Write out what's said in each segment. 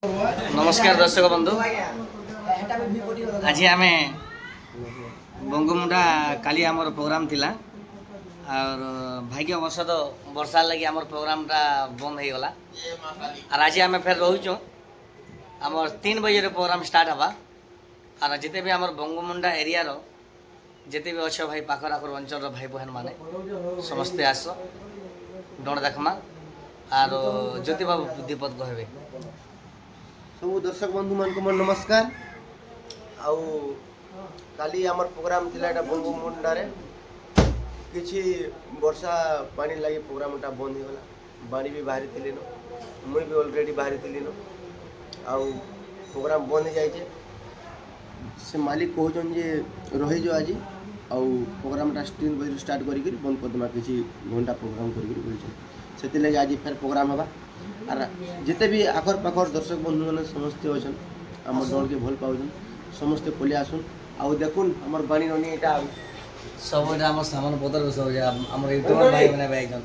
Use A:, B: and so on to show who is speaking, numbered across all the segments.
A: नमस्कार दर्शक बंधु आज आम बंगमुंडा काली आमर प्रोग्राम थिला और भाग्यवशत वर्षा लगी आमर प्रोग्राम टा बंद हो गला और आज आम फिर रोचु आमर 3 बजे प्रोग्राम स्टार्ट हवा और जिते भी आमर बंगमुंडा एरिया रो जिते भी अच्छे भाई पाखर आखर अंचल भाई बहन माने समस्ते आस डण देखमा और ज्योति बाबू दीपक कहबे
B: सब दर्शक बंधु मान को नमस्कार। आउ काली आमर प्रोग्राम थिला एटा बंगमुंडा रे किछि वर्षा पानी लागि प्रोग्राम टा बंद हो गला बाणी भी बाहरी थिले न मुई भी ऑलरेडी बाहरी थिले न आउ प्रोग्राम बंद जाय छे से मालिक कहउछन जे रहि जो आज आउ प्रोग्राम टा 3 बजे स्टार्ट करी बंद कर देमा किछि घंटा प्रोग्राम करी बोलछन सेति लागि आज फिर प्रोग्राम हबा और जिते भी आखर पाखर दर्शक बंधु मैंने समस्ते अच्छन आम दल के भल पाऊन समस्ते पलि आसुन आउ देखुन हमर बाणी रनी एटा
A: सब एटा हमर सामान पतर सब हमर यूट्यूबर भाई बने भाईजन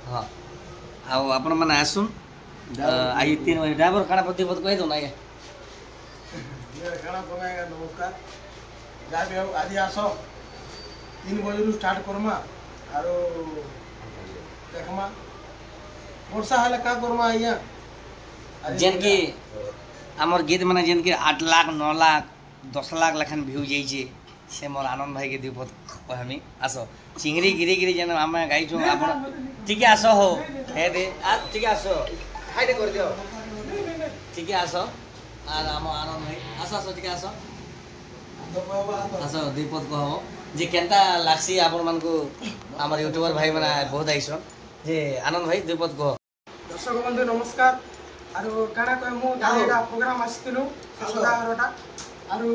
A: हां आउ अपन माने आसुन आई 3 बजे ड्राइवर काना पति पत कहि दो ना ये
C: काना पगाएगा नमस्कार जाबे आदि आसो 3 बजे स्टार्ट करमा आरो देखमा वर्षा हले का करमा आइया
A: जेन की हमर गीत माने जेन की 8 लाख 9 लाख 10 लाख लखन व्यू जाई छे से मोर आनंद भाई के दीपत कहमी आसो चिंगरी गिरी गिरी जेन हम गाई छु आपन ठीक आसो हो हे दे आ ठीक आसो
B: हाइड कर दियो
A: ठीक आसो आर हम आनंद भाई आसो आसो ठीक आसो आसो दीपत कहबो जे केनता लासी आपण मान को हमर यूट्यूबर भाई माने बहुत आइसो जे आनंद भाई दीपत कह
C: दर्शक बंधु नमस्कार आरो काना कय मु कालीरा प्रोग्राम आस्तिनु सदा हरटा आरो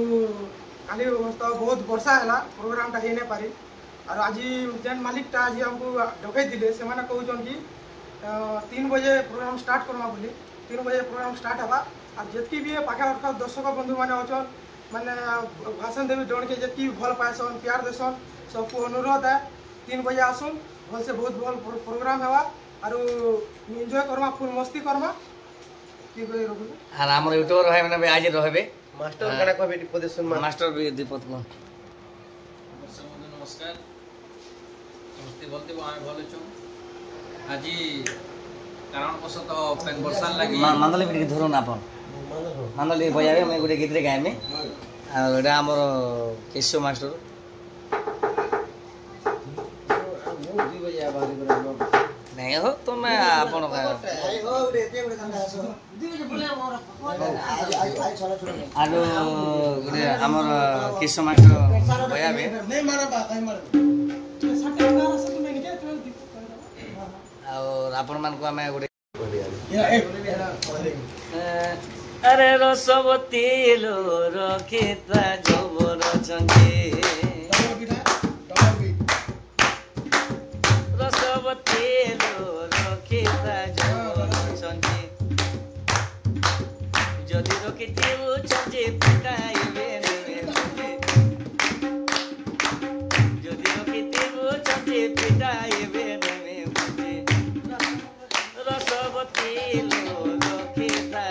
C: काली तो बहुत वर्षा हैला प्रोग्राम ता हेने पारी आरो आज जेन मालिक ता आज हमको डकै दिले से माने कहउजन की 3 बजे प्रोग्राम स्टार्ट करमा बोली 3 बजे प्रोग्राम स्टार्ट हवा और जतकी भी पाखा पाखा दर्शक बंधु माने अछन माने भाषण देवी डण के जतकी भल पाएसन प्यार देसन सबको अनुरोध है 3 बजे आसुन भल से बहुत भल प्रोग्राम हेवा आरो एंजॉय करमा फुल मस्ती करमा की कहि रहबो
A: आर हमर यूट्यूबर भाई माने आज रहबे
B: मास्टर काना को बेटी पदेशन
A: मास्टर भी दीपक को
D: नमस्कार समस्ते बोलते आम भल छु आज कारणवशत पेन वर्षा लगी
A: मंदली भी धरो ना अपन मंदली बजावे मैं गुटे गीत रे गाएमे आ एटा हमर केशव मास्टर नहीं हो तो मैं अपन आरो गुटे हमर केशव मास्टर बजावे
C: नहीं मारा बात है मार
A: और आपण मान को हमें गुटे
C: अरे
A: रसवती लो रखिता जोबर चंगे रसवती लो रखिता जोबर चंगे जदि रखिते वो चंगे पिटाइबे ने जदि रखिते वो चंगे पिटाइबे ने रसवती लो रखिता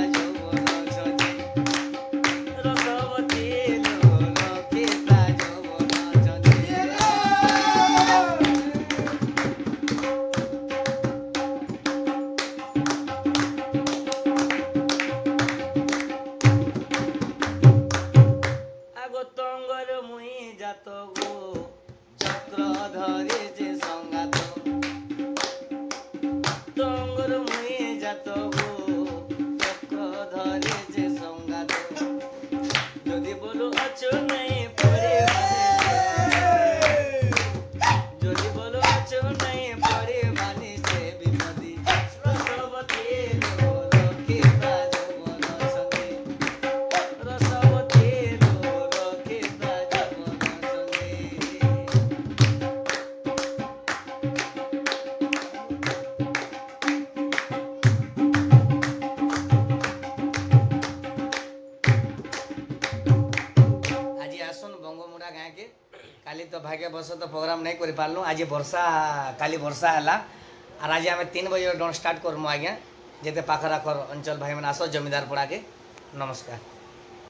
A: काली तो भाग्यवश तो प्रोग्राम नहीं कर पार्लु आज वर्षा काली वर्षा है और आज आम 3 बजे डन स्टार्ट करमु आज्ञा जेते पाखर आखर अंचल भाई मैंने आस जमीदार पड़ा के नमस्कार।